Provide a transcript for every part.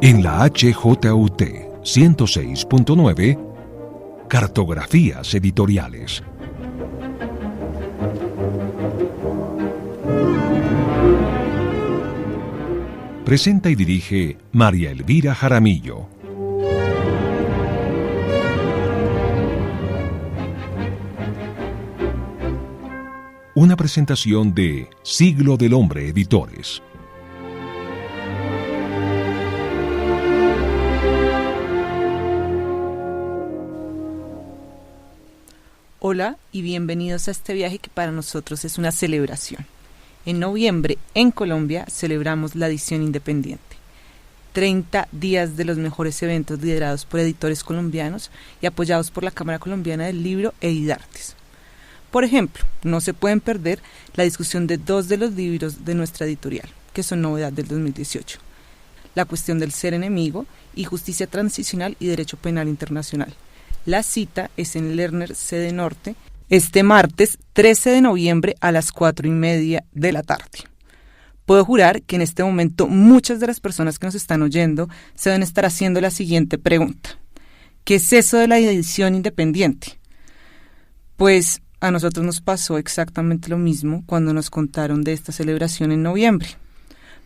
En la HJUT 106.9, Cartografías Editoriales. Presenta y dirige María Elvira Jaramillo. Una presentación de Siglo del Hombre Editores. Hola y bienvenidos a este viaje que para nosotros es una celebración. En noviembre, en Colombia, celebramos la edición independiente. 30 días de los mejores eventos liderados por editores colombianos y apoyados por la Cámara Colombiana del Libro e Idartes. Por ejemplo, no se pueden perder la discusión de 2 de los libros de nuestra editorial, que son novedad del 2018. La cuestión del ser enemigo y justicia transicional y derecho penal internacional. La cita es en Lerner, sede norte, este martes 13 de noviembre a las 4:30 de la tarde. Puedo jurar que en este momento muchas de las personas que nos están oyendo se deben estar haciendo la siguiente pregunta. ¿Qué es eso de la edición independiente? Pues a nosotros nos pasó exactamente lo mismo cuando nos contaron de esta celebración en noviembre.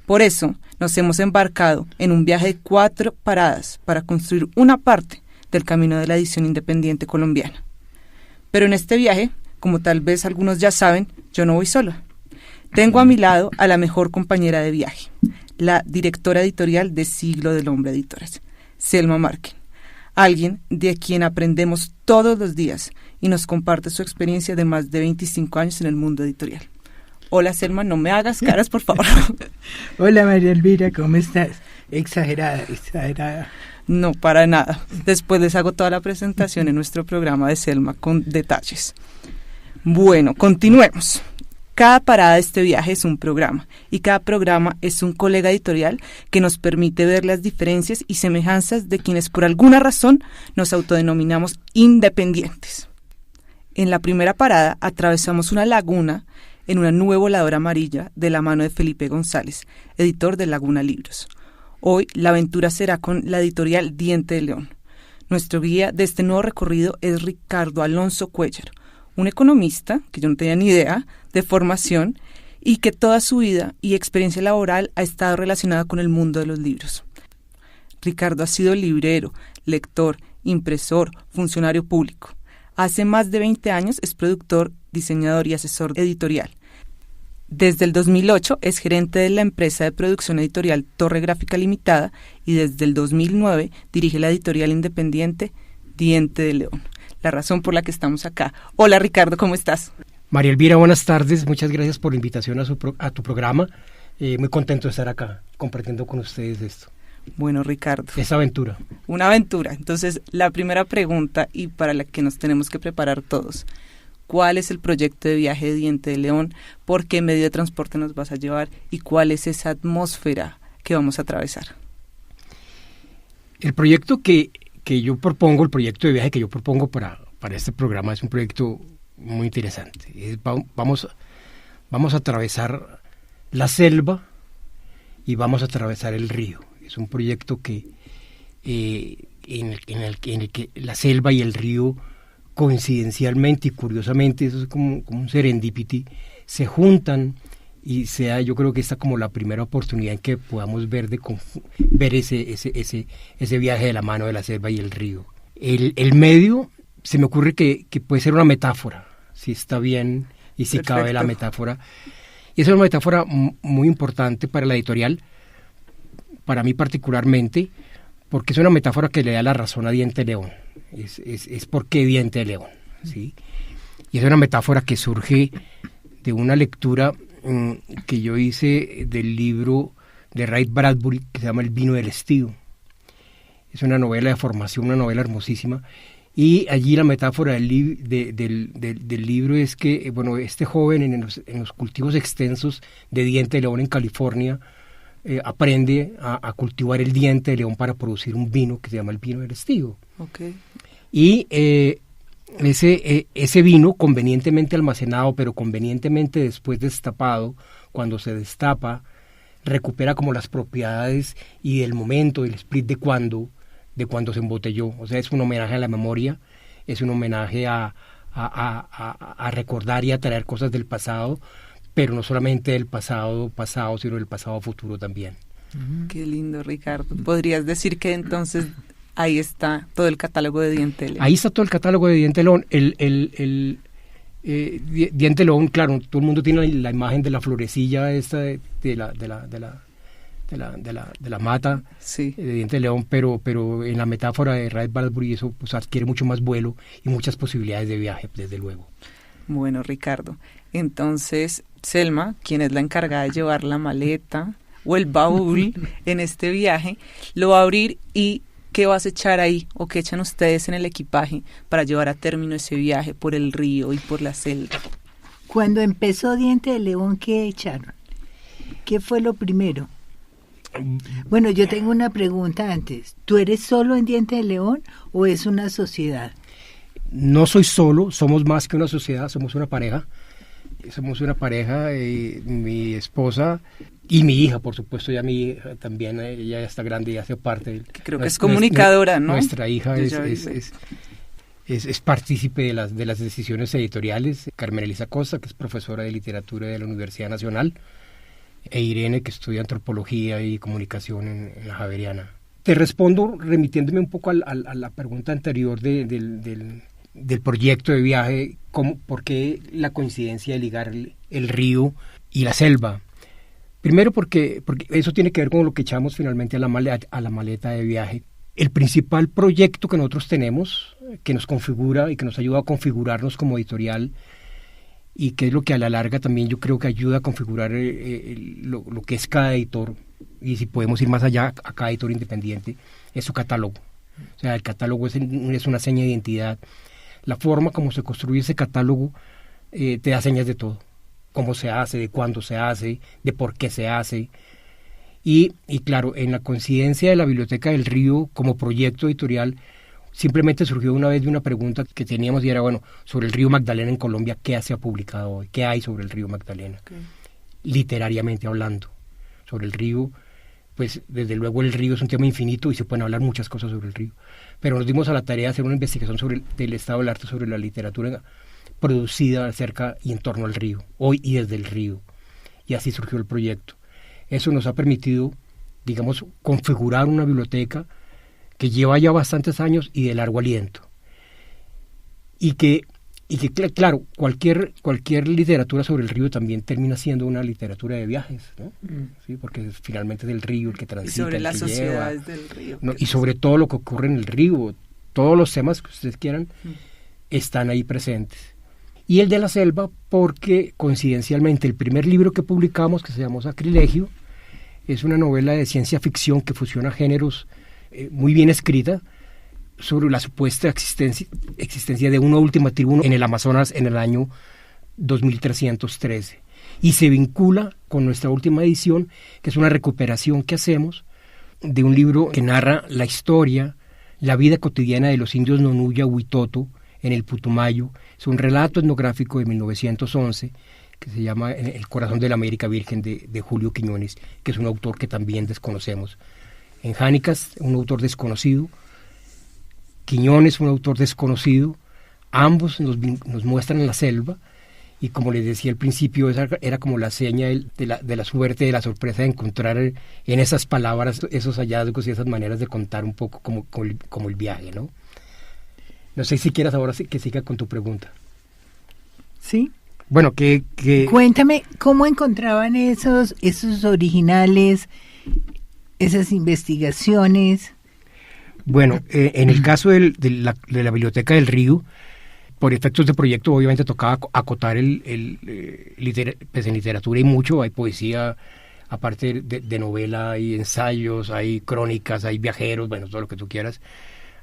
Por eso nos hemos embarcado en un viaje de 4 paradas para construir una parte del camino de la edición independiente colombiana. Pero en este viaje, como tal vez algunos ya saben, yo no voy sola. Tengo a mi lado a la mejor compañera de viaje, la directora editorial de Siglo del Hombre Editores, Selma Marken, alguien de quien aprendemos todos los días y nos comparte su experiencia de más de 25 años en el mundo editorial. Hola Selma, no me hagas caras, por favor. Hola María Elvira, ¿cómo estás? Exagerada. No, para nada. Después les hago toda la presentación en nuestro programa de Selma con detalles. Bueno, continuemos. Cada parada de este viaje es un programa y cada programa es un colega editorial que nos permite ver las diferencias y semejanzas de quienes por alguna razón nos autodenominamos independientes. En la primera parada atravesamos una laguna en una nube voladora amarilla de la mano de Felipe González, editor de Laguna Libros. Hoy la aventura será con la editorial Diente de León. Nuestro guía de este nuevo recorrido es Ricardo Alonso Cuéllar, un economista, que yo no tenía ni idea, de formación, y que toda su vida y experiencia laboral ha estado relacionada con el mundo de los libros. Ricardo ha sido librero, lector, impresor, funcionario público. Hace más de 20 años es productor, diseñador y asesor editorial. Desde el 2008 es gerente de la empresa de producción editorial Torre Gráfica Limitada y desde el 2009 dirige la editorial independiente Diente de León, la razón por la que estamos acá. Hola Ricardo, ¿cómo estás? María Elvira, buenas tardes, muchas gracias por la invitación a tu programa. Muy contento de estar acá compartiendo con ustedes esto. Bueno, Ricardo. Esa aventura. Una aventura. Entonces, la primera pregunta y para la que nos tenemos que preparar todos. ¿Cuál es el proyecto de viaje de Diente de León? ¿Por qué medio de transporte nos vas a llevar? ¿Y cuál es esa atmósfera que vamos a atravesar? El proyecto que yo propongo, el proyecto de viaje que yo propongo para este programa es un proyecto muy interesante. Vamos a atravesar la selva y vamos a atravesar el río. Es un proyecto que en el que la selva y el río coincidencialmente y curiosamente, eso es como un serendipity, se juntan y yo creo que esta como la primera oportunidad en que podamos ver ese viaje de la mano de la selva y el río. El medio, se me ocurre que puede ser una metáfora, si está bien y si Perfecto. cabe la metáfora. Y esa es una metáfora muy importante para la editorial, para mí particularmente, porque es una metáfora que le da la razón a Diente de León. Es por qué Diente de León, ¿sí? Y es una metáfora que surge de una lectura que yo hice del libro de Ray Bradbury que se llama El vino del estío. Es una novela de formación, una novela hermosísima. Y allí la metáfora del libro es que, bueno, este joven en los cultivos extensos de Diente de León en California aprende a cultivar el diente de león para producir un vino que se llama el vino del estío. Okay. Y ese vino, convenientemente almacenado, pero convenientemente después destapado, cuando se destapa, recupera como las propiedades y del momento, del split de cuando se embotelló. O sea, es un homenaje a la memoria, es un homenaje a recordar y a traer cosas del pasado, pero no solamente del pasado, sino del pasado futuro también. Qué lindo, Ricardo. ¿Podrías decir que entonces ahí está todo el catálogo de Diente de León? Ahí está todo el catálogo de Diente de León. Diente de León, claro, todo el mundo tiene la imagen de la florecilla esta de la mata, sí, de Diente de León, pero en la metáfora de Raed Bradbury eso pues adquiere mucho más vuelo y muchas posibilidades de viaje, desde luego. Bueno, Ricardo, entonces Selma, quien es la encargada de llevar la maleta o el baúl en este viaje, lo va a abrir. ¿Y qué vas a echar ahí o qué echan ustedes en el equipaje para llevar a término ese viaje por el río y por la selva? Cuando empezó Diente de León, ¿qué echaron? ¿Qué fue lo primero? Bueno, yo tengo una pregunta antes. ¿Tú eres solo en Diente de León o es una sociedad? No soy solo, somos más que una sociedad, somos una pareja. Mi esposa y mi hija, por supuesto, ya mi hija también, ella ya está grande y hace parte. Creo que es comunicadora, ¿no? Nuestra hija es partícipe de las decisiones editoriales. Carmen Elisa Costa, que es profesora de literatura de la Universidad Nacional, e Irene, que estudia antropología y comunicación en la Javeriana. Te respondo remitiéndome un poco a la pregunta anterior del proyecto de viaje, ¿por qué la coincidencia de ligar el río y la selva? Primero porque eso tiene que ver con lo que echamos finalmente a la maleta de viaje. El principal proyecto que nosotros tenemos, que nos configura y que nos ayuda a configurarnos como editorial, y que es lo que a la larga también yo creo que ayuda a configurar lo que es cada editor, y si podemos ir más allá, a cada editor independiente, es su catálogo. O sea, el catálogo es una seña de identidad. La forma como se construye ese catálogo te da señas de todo. Cómo se hace, de cuándo se hace, de por qué se hace. Y claro, en la coincidencia de la Biblioteca del Río como proyecto editorial, simplemente surgió una vez de una pregunta que teníamos y era, bueno, sobre el río Magdalena en Colombia, ¿qué se ha publicado hoy? ¿Qué hay sobre el río Magdalena? Okay. Literariamente hablando. Sobre el río, pues desde luego el río es un tema infinito y se pueden hablar muchas cosas sobre el río. Pero nos dimos a la tarea de hacer una investigación del estado del arte sobre la literatura producida cerca y en torno al río, hoy y desde el río. Y así surgió el proyecto. Eso nos ha permitido, digamos, configurar una biblioteca que lleva ya bastantes años y de largo aliento. Y que claro, cualquier literatura sobre el río también termina siendo una literatura de viajes, ¿no? Sí, porque finalmente es el río el que transita, y sobre las sociedades lleva, del río. ¿no? Y sobre todo lo que ocurre en el río, todos los temas que ustedes quieran están ahí presentes. Y el de la selva, porque coincidencialmente el primer libro que publicamos, que se llamó Sacrilegio, es una novela de ciencia ficción que fusiona géneros muy bien escrita, sobre la supuesta existencia de una última tribu en el Amazonas en el año 2313. Y se vincula con nuestra última edición, que es una recuperación que hacemos de un libro que narra la historia, la vida cotidiana de los indios Nonuya Huitoto en el Putumayo. Es un relato etnográfico de 1911 que se llama El corazón de la América Virgen de Julio Quiñones, que es un autor que también desconocemos. En Jánicas, un autor desconocido. Quiñones, un autor desconocido. Ambos nos muestran la selva, y como les decía al principio, esa era como la seña de la suerte, de la sorpresa de encontrar en esas palabras esos hallazgos y esas maneras de contar un poco como el viaje, ¿no? No sé si quieras ahora que siga con tu pregunta. Sí. Bueno, Cuéntame, ¿cómo encontraban esos originales, esas investigaciones? Bueno, en el caso de la Biblioteca del Río, por efectos de proyecto, obviamente tocaba acotar en literatura y mucho. Hay poesía, aparte de novela, hay ensayos, hay crónicas, hay viajeros, bueno, todo lo que tú quieras.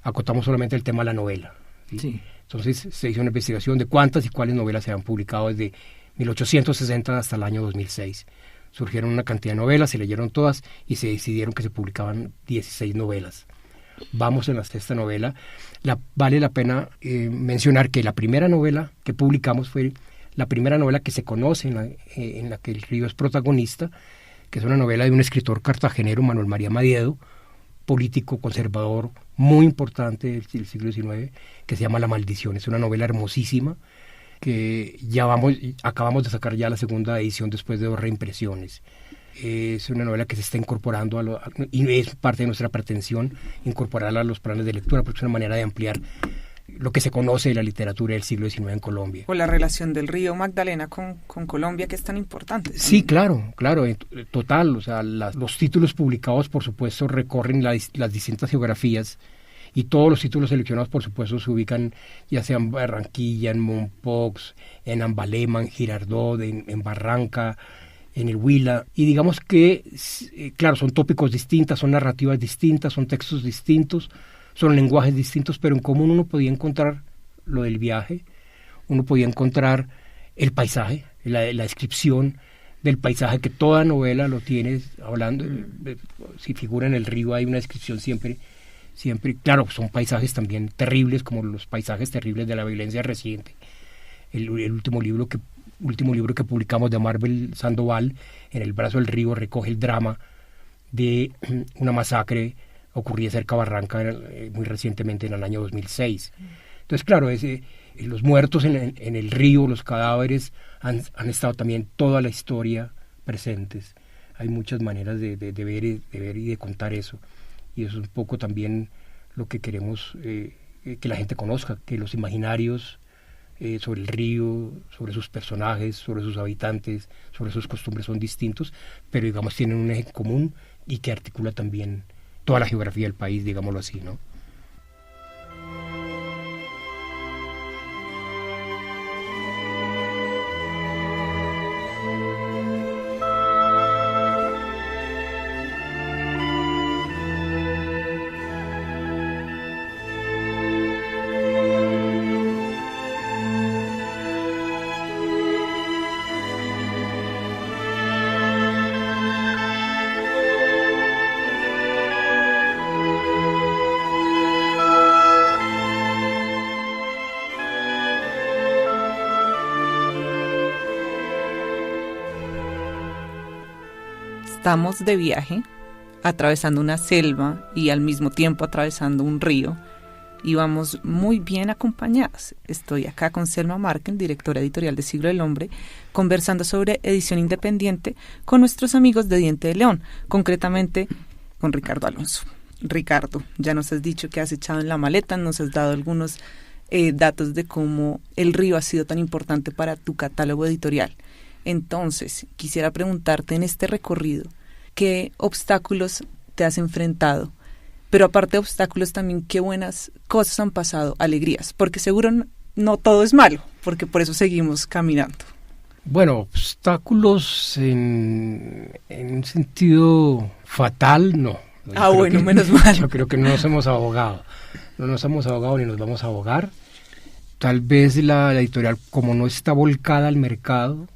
Acotamos solamente el tema de la novela. ¿Sí? Sí. Entonces se hizo una investigación de cuántas y cuáles novelas se han publicado desde 1860 hasta el año 2006. Surgieron una cantidad de novelas, se leyeron todas y se decidieron que se publicaban 16 novelas. Vamos en la sexta novela. Vale la pena mencionar que la primera novela que publicamos fue la primera novela que se conoce en la que el río es protagonista, que es una novela de un escritor cartagenero, Manuel María Madiedo, político conservador muy importante del siglo XIX, que se llama La Maldición. Es una novela hermosísima que acabamos de sacar ya la segunda edición después de 2 reimpresiones. Es una novela que se está incorporando y es parte de nuestra pretensión incorporarla a los planes de lectura, porque es una manera de ampliar lo que se conoce de la literatura del siglo XIX en Colombia. O la relación del río Magdalena con Colombia, que es tan importante. Sí, claro, total. O sea, los títulos publicados, por supuesto, recorren las distintas geografías, y todos los títulos seleccionados, por supuesto, se ubican ya sea en Barranquilla, en Mompox, en Ambalema, en Girardot, en Barranca, en el Huila. Y digamos que, claro, son tópicos distintos, son narrativas distintas, son textos distintos, son lenguajes distintos, pero en común uno podía encontrar lo del viaje, uno podía encontrar el paisaje, la descripción del paisaje, que toda novela lo tiene, hablando, si figura en el río hay una descripción siempre, claro, son paisajes también terribles, como los paisajes terribles de la violencia reciente. El último libro que publicamos de Marvel Sandoval, En el brazo del río, recoge el drama de una masacre ocurrida cerca de Barranca muy recientemente, en el año 2006. Entonces, claro, los muertos en el río, los cadáveres, han estado también toda la historia presentes. Hay muchas maneras de ver y de contar eso. Y eso es un poco también lo que queremos que la gente conozca, que los imaginarios sobre el río, sobre sus personajes, sobre sus habitantes, sobre sus costumbres son distintos, pero digamos tienen un eje común y que articula también toda la geografía del país, digámoslo así, ¿no? Estamos de viaje, atravesando una selva y al mismo tiempo atravesando un río, y vamos muy bien acompañadas. Estoy acá con Selma Marken, directora editorial de Siglo del Hombre, conversando sobre edición independiente con nuestros amigos de Diente de León, concretamente con Ricardo Alonso. Ricardo, ya nos has dicho que has echado en la maleta, nos has dado algunos datos de cómo el río ha sido tan importante para tu catálogo editorial. Entonces, quisiera preguntarte en este recorrido, ¿qué obstáculos te has enfrentado? Pero aparte de obstáculos también, ¿qué buenas cosas han pasado, alegrías? Porque seguro no todo es malo, porque por eso seguimos caminando. Bueno, obstáculos en un sentido fatal, no. Bueno, menos mal. Yo creo que no nos hemos ahogado. No nos hemos ahogado ni nos vamos a ahogar. Tal vez la editorial, como no está volcada al mercado,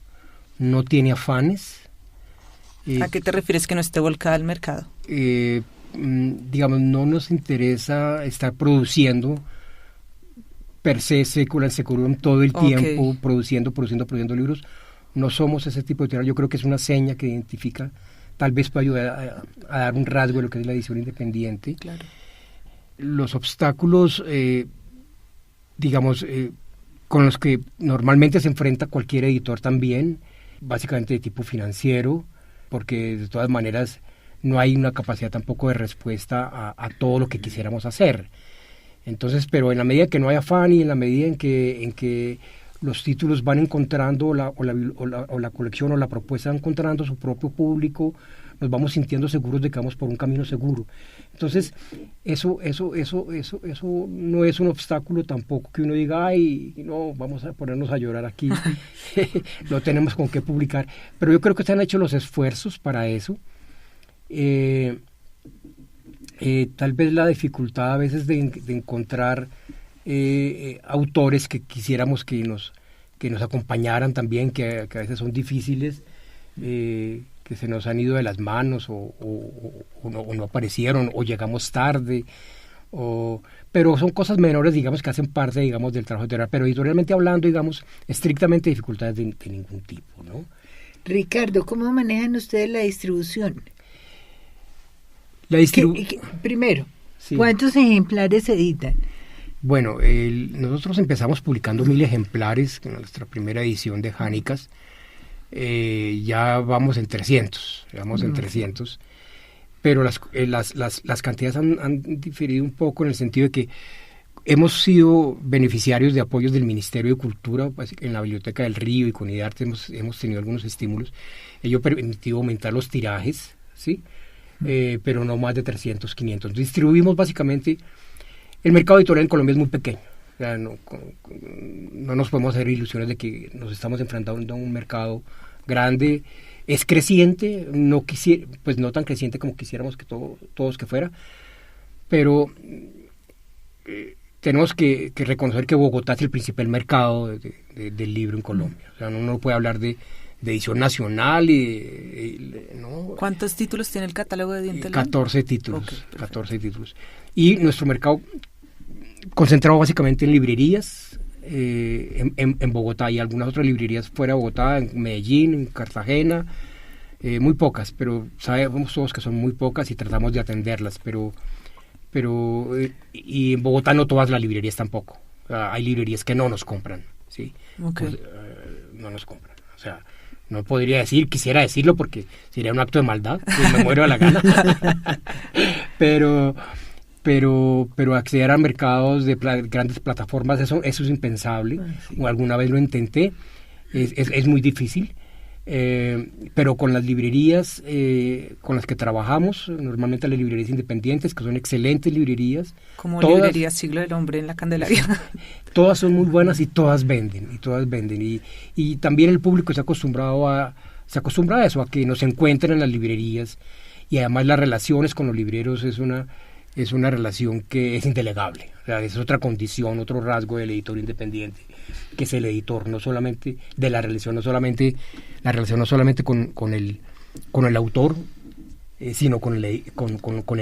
no tiene afanes. ¿A qué te refieres que no esté volcada al mercado? Digamos, no nos interesa estar produciendo per se, sécula en securum, todo el tiempo, produciendo libros. No somos ese tipo de editorial. Yo creo que es una seña que identifica, tal vez puede ayudar a dar un rasgo de lo que es la edición independiente. Claro. Los obstáculos, digamos, con los que normalmente se enfrenta cualquier editor también, básicamente de tipo financiero, porque de todas maneras no hay una capacidad tampoco de respuesta a todo lo que quisiéramos hacer. Entonces, pero en la medida que no hay afán y en la medida en que los títulos van encontrando, o la colección o la propuesta va encontrando su propio público, nos vamos sintiendo seguros de que vamos por un camino seguro. Entonces, eso no es un obstáculo tampoco que uno diga, ay, no, vamos a ponernos a llorar aquí, no tenemos con qué publicar. Pero yo creo que se han hecho los esfuerzos para eso. Tal vez la dificultad a veces de encontrar autores que quisiéramos que nos acompañaran también, que a veces son difíciles, que se nos han ido de las manos o no aparecieron o llegamos tarde, pero son cosas menores, digamos, que hacen parte, digamos, del trabajo editorial, pero editorialmente hablando, digamos, estrictamente dificultades de ningún tipo, ¿no? Ricardo, ¿cómo manejan ustedes la distribución? Primero, sí. ¿Cuántos ejemplares editan? Bueno, nosotros empezamos publicando 1000 ejemplares en nuestra primera edición de Jánicas. Ya vamos en 300, pero las cantidades han diferido un poco en el sentido de que hemos sido beneficiarios de apoyos del Ministerio de Cultura, pues, en la Biblioteca del Río y con IDARTE hemos tenido algunos estímulos. Ello ha permitido aumentar los tirajes, ¿sí? Pero no más de 300, 500. Distribuimos básicamente. El mercado editorial en Colombia es muy pequeño. O sea, no nos podemos hacer ilusiones de que nos estamos enfrentando a un mercado grande. Es creciente, pues no tan creciente como quisiéramos que todos que fuera, pero tenemos que reconocer que Bogotá es el principal mercado del libro en Colombia. O sea, uno no puede hablar de edición nacional ¿no? ¿Cuántos títulos tiene el catálogo de Diente León? 14 títulos, okay, 14 títulos. Y nuestro mercado concentrado básicamente en librerías, en Bogotá y algunas otras librerías fuera de Bogotá, en Medellín, en Cartagena, muy pocas, pero sabemos todos que son muy pocas y tratamos de atenderlas, pero y en Bogotá no todas las librerías tampoco. Hay librerías que no nos compran, ¿sí? Okay. Pues, no nos compran, o sea, no quisiera decirlo porque sería un acto de maldad, pues me muero de la gana. pero acceder a mercados de grandes plataformas, eso es impensable. Sí. O alguna vez lo intenté, es muy difícil. Pero con las librerías con las que trabajamos, normalmente las librerías independientes, que son excelentes librerías. Como librería Siglo del Hombre en la Candelaria. Todas son muy buenas y todas venden. Y también el público se acostumbra a eso, a que nos encuentren en las librerías. Y además las relaciones con los libreros es una relación que es indelegable. O sea, es otra condición, otro rasgo del editor independiente, que es el editor, no solamente de la relación, no solamente con el autor, sino con el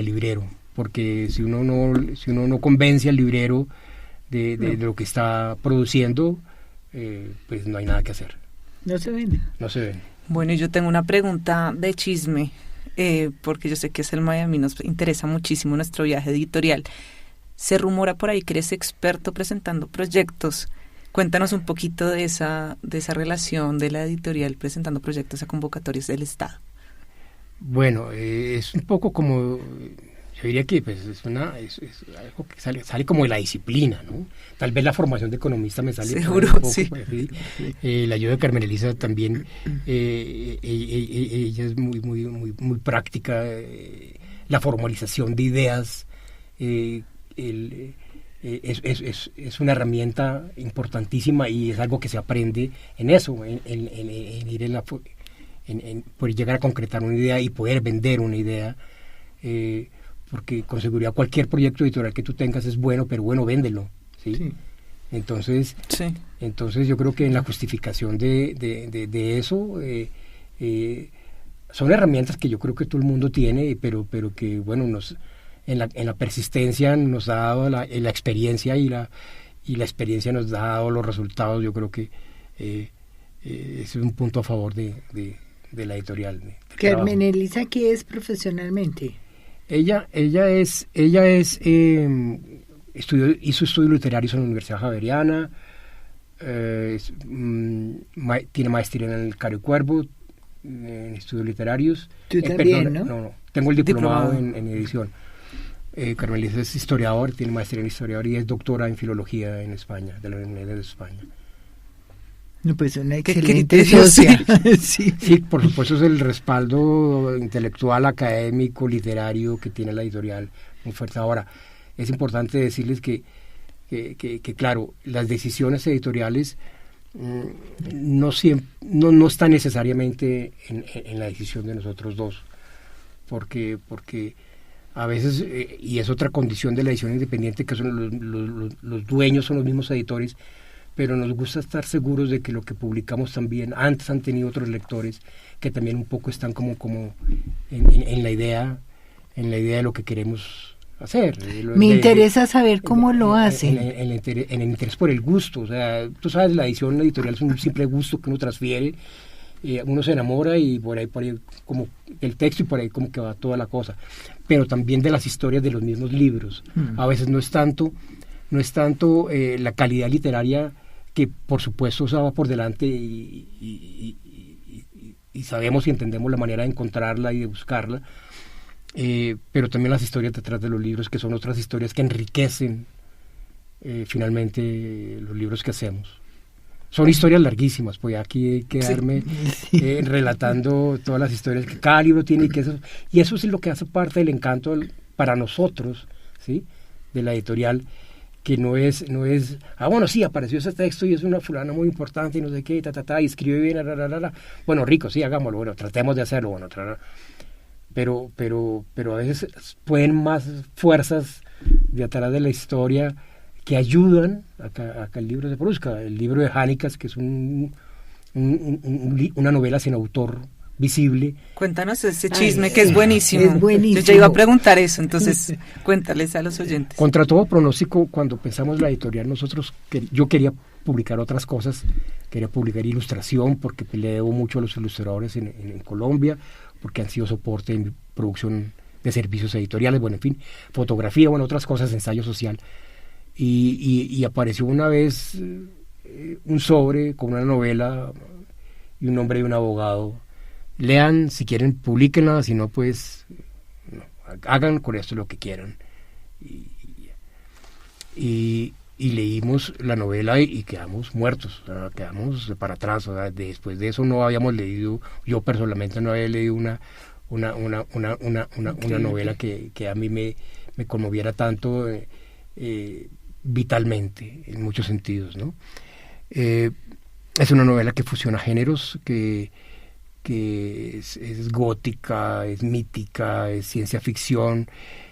librero, porque si uno no convence al librero de lo que está produciendo, pues no hay nada que hacer. No se vende. Bueno, y yo tengo una pregunta de chisme, porque yo sé que Selma y a mí nos interesa muchísimo nuestro viaje editorial. Se rumora por ahí que eres experto presentando proyectos. Cuéntanos un poquito de esa relación de la editorial presentando proyectos a convocatorias del Estado. Bueno, es un poco como, yo diría que pues es algo que sale como de la disciplina, ¿no? Tal vez la formación de economista me sale seguro, un poco, sí. Pues, la ayuda de Carmen Elisa también, ella es muy práctica, la formalización de ideas, es una herramienta importantísima y es algo que se aprende en eso, en ir poder llegar a concretar una idea y poder vender una idea, porque con seguridad cualquier proyecto editorial que tú tengas es bueno, pero bueno, véndelo, ¿sí? Sí. Entonces yo creo que en la justificación de eso son herramientas que yo creo que todo el mundo tiene, pero que bueno, en la persistencia nos ha dado la experiencia y la experiencia nos ha dado los resultados. Yo creo que es un punto a favor de la editorial. Carmen Elisa, ¿qué es profesionalmente? Ella hizo estudios literarios en la Universidad Javeriana, tiene maestría en el Cario Cuervo, en estudios literarios. ¿Tú también, no? No, tengo el diplomado en edición. Carmen Elisa es historiador, tiene maestría en historiador y es doctora en filología en España, de la Universidad de España. No, pues una excelente socia. Sí, por supuesto es el respaldo intelectual, académico, literario que tiene la editorial muy fuerte. Ahora, es importante decirles que claro, las decisiones editoriales no están necesariamente en la decisión de nosotros dos, porque a veces, y es otra condición de la edición independiente, que son los dueños son los mismos editores, pero nos gusta estar seguros de que lo que publicamos también, antes han tenido otros lectores que también un poco están como en la idea de lo que queremos hacer. Me interesa saber cómo lo hacen. En el interés por el gusto, o sea, tú sabes, la edición editorial es un simple gusto que uno transfiere, uno se enamora y por ahí como el texto y por ahí como que va toda la cosa, pero también de las historias de los mismos libros. A veces no es tanto la calidad literaria, que por supuesto se va por delante y sabemos y entendemos la manera de encontrarla y de buscarla, pero también las historias detrás de los libros, que son otras historias que enriquecen finalmente los libros que hacemos. Son historias larguísimas, pues aquí quedarme relatando todas las historias que cada libro tiene, y eso es lo que hace parte del encanto para nosotros, ¿sí?, de la editorial, que no es, bueno, sí, apareció ese texto y es una fulana muy importante y no sé qué, y escribe bien, bueno, rico, sí, hagámoslo, bueno, tratemos de hacerlo, bueno, pero a veces pueden más fuerzas de atrás de la historia que ayudan a que el libro se produzca. El libro de Jánicas, que es una novela sin autor visible. Cuéntanos ese chisme, que es buenísimo. Es buenísimo. Yo ya iba a preguntar eso, entonces cuéntales a los oyentes. Contra todo pronóstico, cuando pensamos la editorial, yo quería publicar otras cosas, quería publicar ilustración, porque le debo mucho a los ilustradores en Colombia, porque han sido soporte en mi producción de servicios editoriales, bueno, en fin, fotografía, bueno, otras cosas, ensayo social. Y apareció una vez un sobre con una novela y un nombre de un abogado. Lean, si quieren, publíquenla, si no, pues no, hagan con esto lo que quieran. Y leímos la novela y quedamos muertos, o sea, quedamos para atrás. O sea, después de eso no habíamos leído, yo personalmente no había leído una novela que a mí me conmoviera tanto vitalmente, en muchos sentidos, ¿no? Es una novela que fusiona géneros, que es gótica, es mítica, es ciencia ficción,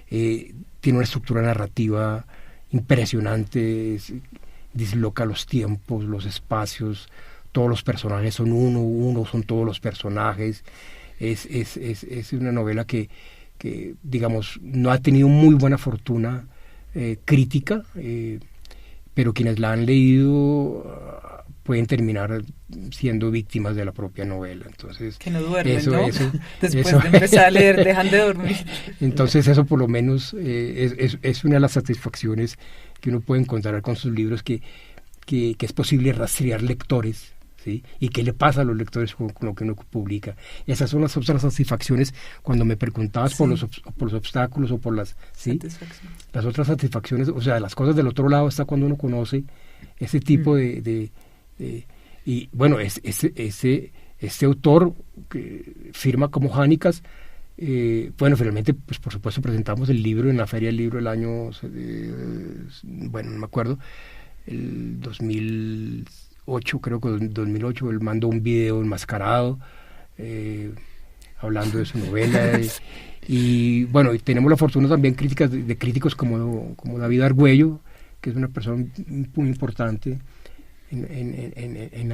tiene una estructura narrativa impresionante, disloca los tiempos, los espacios, todos los personajes son uno son todos los personajes. Es una novela que digamos no ha tenido muy buena fortuna crítica, pero quienes la han leído pueden terminar siendo víctimas de la propia novela. Entonces, que no duermen, eso, ¿no? eso, después eso. de empezar a leer dejan de dormir. Entonces eso por lo menos es una de las satisfacciones que uno puede encontrar con sus libros, que es posible rastrear lectores, ¿sí? Y qué le pasa a los lectores con lo que uno publica. Esas son las otras satisfacciones cuando me preguntabas, sí, por los obstáculos o por las, ¿sí?, las otras satisfacciones, o sea, las cosas del otro lado está cuando uno conoce ese tipo y bueno, este autor que firma como Jánicas, bueno, finalmente, pues por supuesto presentamos el libro en la Feria del Libro del año, bueno, no me acuerdo, el 2008, creo que 2008, él mandó un video enmascarado hablando de su novela, y bueno, y tenemos la fortuna también de críticos como David Argüello, que es una persona muy importante en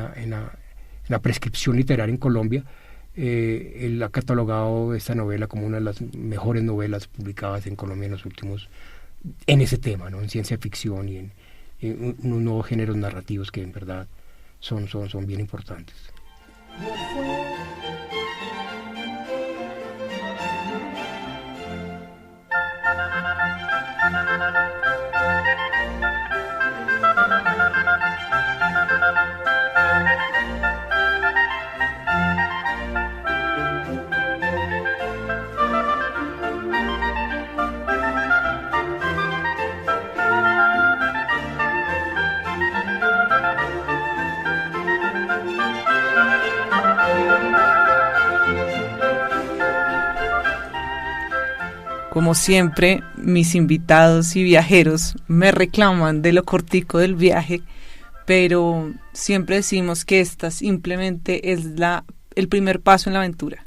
la prescripción literaria en Colombia. Él ha catalogado esta novela como una de las mejores novelas publicadas en Colombia en ese tema, ¿no?, en ciencia ficción y en unos nuevos géneros narrativos que en verdad son bien importantes. Como siempre, mis invitados y viajeros me reclaman de lo cortico del viaje, pero siempre decimos que esta simplemente es el primer paso en la aventura.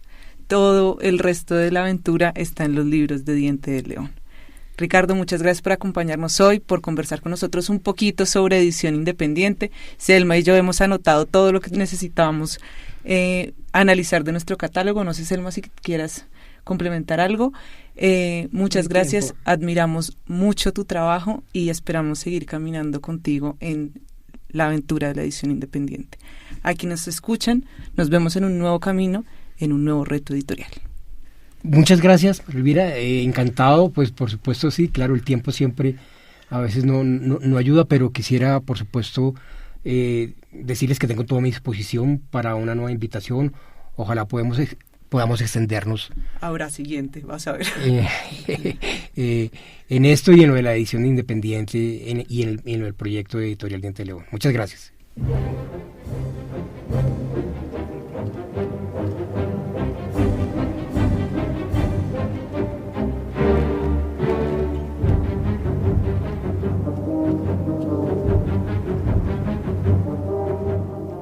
Todo el resto de la aventura está en los libros de Diente de León. Ricardo, muchas gracias por acompañarnos hoy, por conversar con nosotros un poquito sobre edición independiente. Selma y yo hemos anotado todo lo que necesitábamos analizar de nuestro catálogo. No sé, Selma, si quieras complementar algo. Muchas gracias, tiempo. Admiramos mucho tu trabajo y esperamos seguir caminando contigo en la aventura de la edición independiente. A quienes escuchan, nos vemos en un nuevo camino, en un nuevo reto editorial. Muchas gracias, Elvira, encantado, pues por supuesto sí, claro, el tiempo siempre a veces no ayuda, pero quisiera por supuesto decirles que tengo toda mi disposición para una nueva invitación, ojalá podamos extendernos. Ahora siguiente, vas a ver. En esto y en lo de la edición independiente y en lo del proyecto editorial Diente de León. Muchas gracias.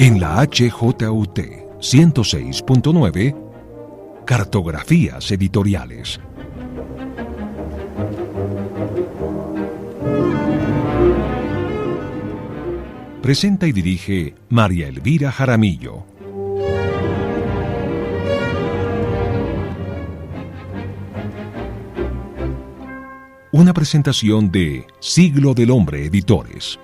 En la HJUT 106.9, Cartografías Editoriales. Presenta y dirige María Elvira Jaramillo. Una presentación de Siglo del Hombre Editores.